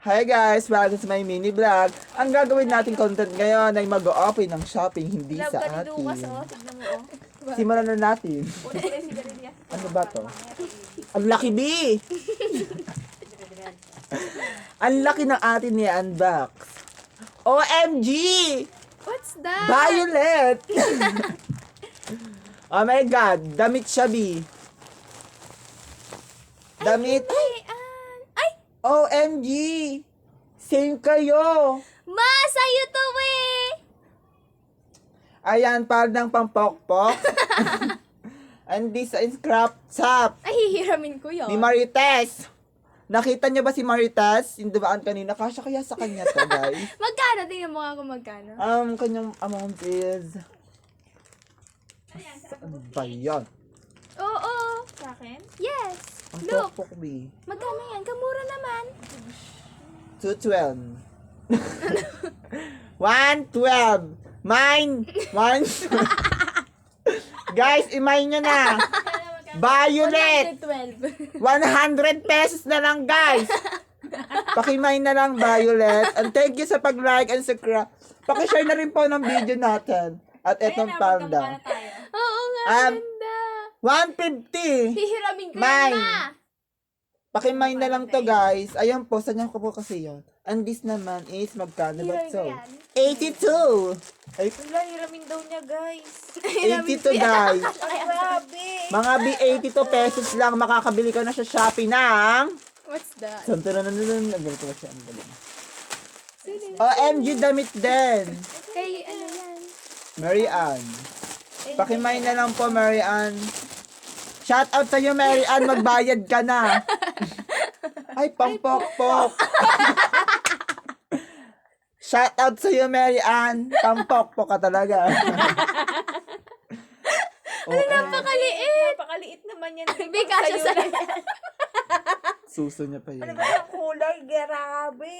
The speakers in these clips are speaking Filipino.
Hi guys! Welcome sa my mini vlog. Ang gagawin nating content ngayon ay mag-o-open ng shopping hindi Love sa ka ni Lucas, atin. oh. Tignan mo, oh. Simulan na natin. Una ko yung sigarilya. Ano ba to? Ang laki B! Ang laki ng atin ni unbox. OMG! What's that? Violet! Oh my God! Damit siya B. Damit. Ay! OMG! Same kayo! Ma! Sa'yo to, eh! Ayan, parang pampokpok. And this is crop top Ay, hihiramin ko yun. ni Marites. Nakita niyo ba si Marites? Yung dumaan kanina. Kasya kaya sa kanya to, guys. Magkano? Tingnan mo nga kung magkano. Kanyang amount is... Saan ba yan? Oo. Sa akin? Yes. Ang Look. pokpok B. Magkano yan? Kamura naman. 212. 112. Mine. One. Guys, imay nyo na. Violet. 112. 100 pesos na lang, guys. Pakimay na lang, Violet. And thank you sa pag-like and subscribe. Pakishare na rin po ng video natin. At etong panda. Oo nga, ganda. 150. Hihiramin ko Mine. yun, ma. Pakimay na lang to, guys. Ayun po, saan ko po kasi yun. And this naman is magkano ba Hiramin to? ko yan. 82. Ay, Wala, hiramin daw niya, guys. 82, guys. Ay, grabe. Mga B82 pesos lang, makakabili ka na sa Shopee ng... What's that? Santarananan, ang ganito ba siya? Ang galing. OMG, damit din. Kay, ano yan? Mary Ann. Pakimay na lang po, Mary Ann. Shout out sa'yo, Mary Ann. Magbayad ka na. Ay, pampokpok. Shout out sa'yo, Mary Ann. Pampokpok ka talaga. Okay. Napakaliit. Napakaliit naman yan. Hindi kasya sa'yo. Suso niya pa yun. Ano ba yung kulay? Grabe.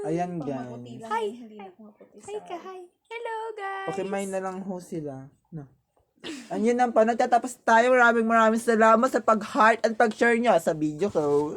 Ayan, Maputi guys. lang. Hi. Hindi na maputi sa... Hi ka, hi. Hello, guys. Pakimay na lang ho sila. No. Ayun lang po. Nagtatapos tayo. Maraming salamat sa pag-heart at pag-share nyo sa video ko.